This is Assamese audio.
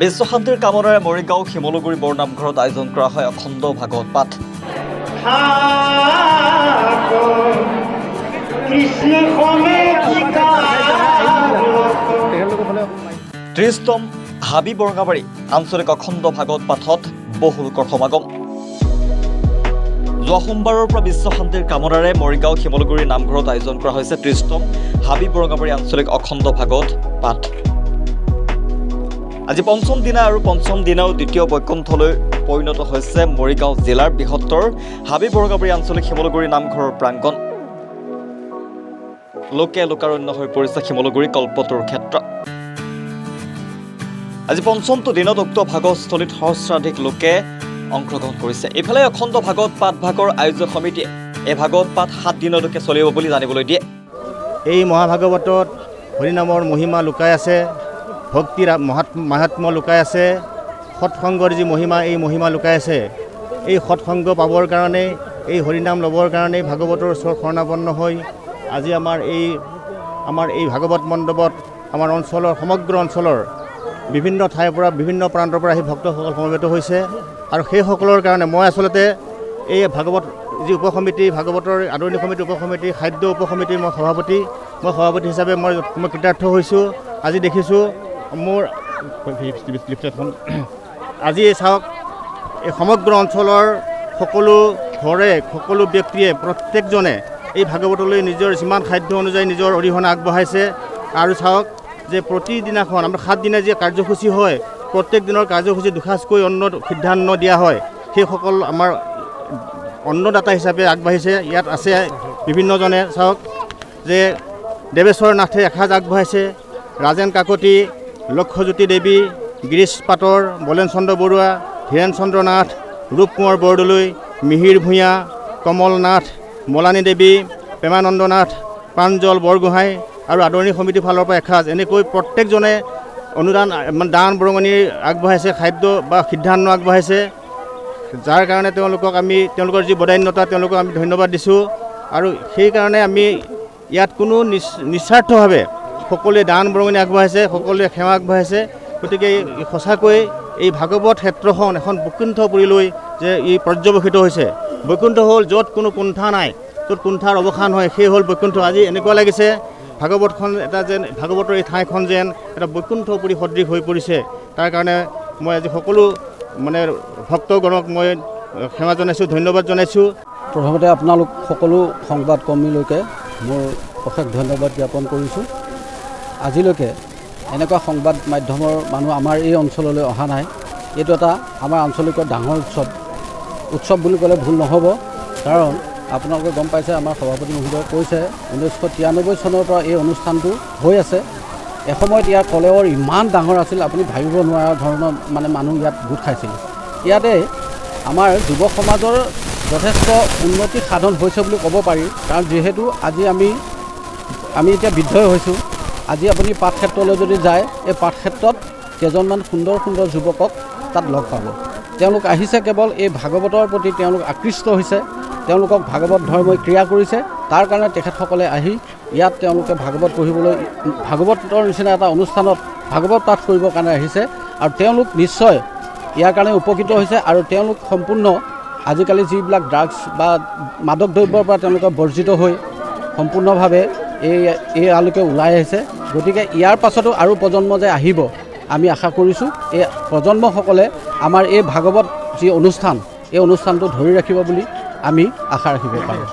বিশ্বশান্তিৰ কামনাৰে মৰিগাঁও শিমলুগুৰি বৰনামঘৰত আয়োজন কৰা হয় অখণ্ড ভাগৱত পাঠ। ত্ৰিশতম হাবি বৰঙাবাৰী আঞ্চলিক অখণ্ড ভাগৱত পাঠত বহু লোকৰ সমাগম। যোৱা সোমবাৰৰ পৰা বিশ্বশান্তিৰ কামনাৰে মৰিগাঁও শিমলুগুৰি নামঘৰত আয়োজন কৰা হৈছে ৩০তম হাবি বৰঙাবাৰী আঞ্চলিক অখণ্ড ভাগৱত পাঠ। আজি পঞ্চম দিনা আৰু পঞ্চম দিনাও দ্বিতীয় বৈকুণ্ঠলৈ পৰিণত হৈছে মৰিগাঁও জিলাৰ বৃহত্তৰ হাবি বৰঙাবাৰী আঞ্চলিক শিমলুগুৰি নামঘৰৰ প্ৰাংগণ। লোকে লোকাৰণ্য হৈ পৰিছে শিমলুগুৰি কল্পতৰুৰ ক্ষেত্ৰ। আজি পঞ্চমটো দিনত উক্ত ভাগৱতস্থলীত সহস্ৰাধিক লোকে অংশগ্ৰহণ কৰিছে। ইফালে অখণ্ড ভাগৱত পাঠ ভাগৰ আয়োজক সমিতিয়ে এই ভাগৱত পাঠ 7 দিনলৈকে চলিব বুলি জানিবলৈ দিয়ে। এই মহাভাগৱতত হৰিনামৰ মহিমা লুকাই আছে, ভক্তিৰ মাহাত্ম্য লুকাই আছে, সৎসংগৰ যি মহিমা এই মহিমা লুকাই আছে। এই সৎসংগ পাবৰ কাৰণে, এই হৰিনাম ল'বৰ কাৰণে ভাগৱতৰ ওচৰত শৰণাপন্ন হৈ আজি আমাৰ এই ভাগৱত মণ্ডপত আমাৰ অঞ্চলৰ সমগ্ৰ অঞ্চলৰ বিভিন্ন ঠাইৰ পৰা বিভিন্ন প্ৰান্তৰ পৰা আহি ভক্তসকল সমবেত হৈছে। আৰু সেইসকলৰ কাৰণে মই আচলতে এই ভাগৱত যি উপসমিতি, ভাগৱতৰ আদৰণি সমিতি উপসমিতি, খাদ্য উপসমিতিৰ মই সভাপতি হিচাপে মই কৃতাৰ্থ হৈছোঁ। আজি দেখিছোঁ মোৰ আজি চাওক, এই সমগ্ৰ অঞ্চলৰ সকলো ঘৰে সকলো ব্যক্তিয়ে প্ৰত্যেকজনে এই ভাগৱতলৈ নিজৰ যিমান খাদ্য অনুযায়ী নিজৰ অৰিহণা আগবঢ়াইছে। আৰু চাওক যে প্ৰতিদিনাখন আমাৰ 7 দিনা যি কাৰ্যসূচী হয়, প্ৰত্যেক দিনৰ কাৰ্যসূচী দুসাঁজকৈ অন্ন সিদ্ধান্ন দিয়া হয়। সেইসকল আমাৰ অন্নদাতা হিচাপে আগবাঢ়িছে। ইয়াত আছে বিভিন্নজনে, চাওক যে দেৱেশ্বৰ নাথে এসাঁজ আগবঢ়াইছে, ৰাজেন কাকতি, লক্ষ্যজ্যোতি দেৱী, গিৰীশ পাটৰ, বলেন চন্দ্ৰ বৰুৱা, ধীৰেন চন্দ্ৰ নাথ, ৰূপ কোঁৱৰ বৰদলৈ, মিহিৰ ভূঞা, কমল নাথ, মলানী দেৱী, প্ৰেমানন্দ নাথ, প্ৰাঞ্জল বৰগোহাঁই আৰু আদৰণি সমিতিৰ ফালৰ পৰা এসাঁজ, এনেকৈ প্ৰত্যেকজনে অনুদান দান বৰঙণি আগবঢ়াইছে, খাদ্য বা সিদ্ধান্ত আগবঢ়াইছে। যাৰ কাৰণে তেওঁলোকৰ যি বদান্যতা তেওঁলোকক আমি ধন্যবাদ দিছোঁ। আৰু সেইকাৰণে আমি ইয়াত কোনো নিস্বাৰ্থভাৱে সকলোৱে দান বৰঙণি আগবঢ়াইছে, সকলোৱে সেৱা আগবঢ়াইছে। গতিকে সঁচাকৈ এই ভাগৱত ক্ষেত্ৰখন এখন বৈকুণ্ঠপুৰীলৈ যে ই পৰ্যবেক্ষিত হৈছে। বৈকুণ্ঠ হ'ল য'ত কোনো কুণ্ঠা নাই, য'ত কুণ্ঠাৰ অৱসান হয়, সেই হ'ল বৈকুণ্ঠ। আজি এনেকুৱা লাগিছে ভাগৱতখন ভাগৱতৰ এই ঠাইখন যেন এটা বৈকুণ্ঠপুৰী সদৃশ হৈ পৰিছে। তাৰ কাৰণে মই আজি সকলো ভক্তগণক মই সেৱা জনাইছোঁ, ধন্যবাদ জনাইছোঁ। প্ৰথমতে আপোনালোক সকলো সংবাদ কৰ্মীলৈকে মোৰ অশেষ ধন্যবাদ জ্ঞাপন কৰিছোঁ। আজিলৈকে এনেকুৱা সংবাদ মাধ্যমৰ মানুহ আমাৰ এই অঞ্চললৈ অহা নাই। এইটো এটা আমাৰ আঞ্চলিকৰ ডাঙৰ উৎসৱ বুলি ক'লে ভুল নহ'ব। কাৰণ আপোনালোকে গম পাইছে, আমাৰ সভাপতি মহোদয়ে কৈছে 1993 চনৰ পৰা এই অনুষ্ঠানটো হৈ আছে। এসময়ত ইয়াৰ কলেৱৰ ইমান ডাঙৰ আছিল, আপুনি ভাবিব নোৱাৰা ধৰণৰ মানুহ ইয়াত গোট খাইছিল। ইয়াতে আমাৰ যুৱ সমাজৰ যথেষ্ট উন্নতি সাধন হৈছে বুলি ক'ব পাৰি। কাৰণ যিহেতু আজি আমি এতিয়া বৃদ্ধই হৈছোঁ। আজি আপুনি পাঠক্ষেত্ৰলৈ যদি যায়, এই পাঠক্ষেত্ৰত কেইজনমান সুন্দৰ সুন্দৰ যুৱকক তাত লগ পাব। তেওঁলোক আহিছে কেৱল এই ভাগৱতৰ প্ৰতি তেওঁলোক আকৃষ্ট হৈছে, তেওঁলোকক ভাগৱত ধৰ্মই ক্ৰিয়া কৰিছে। তাৰ কাৰণে তেখেতসকলে আহি ইয়াত তেওঁলোকে ভাগৱত পঢ়িবলৈ, ভাগৱতৰ নিচিনা এটা অনুষ্ঠানত ভাগৱত পাঠ কৰিবৰ কাৰণে আহিছে। আৰু তেওঁলোক নিশ্চয় ইয়াৰ কাৰণে উপকৃত হৈছে। আৰু তেওঁলোক সম্পূৰ্ণ আজিকালি যিবিলাক ড্ৰাগছ বা মাদক দ্ৰব্যৰ পৰা তেওঁলোকে বৰ্জিত হৈ সম্পূৰ্ণভাৱে ইয়ালৈকে ওলাই আহিছে। গতিকে ইয়াৰ পাছতো আৰু প্ৰজন্ম যে আহিব আমি আশা কৰিছোঁ। এই প্ৰজন্মসকলে আমাৰ এই ভাগৱত যি অনুষ্ঠান, এই অনুষ্ঠানটো ধৰি ৰাখিব বুলি আমি আশা ৰাখিব পাৰোঁ।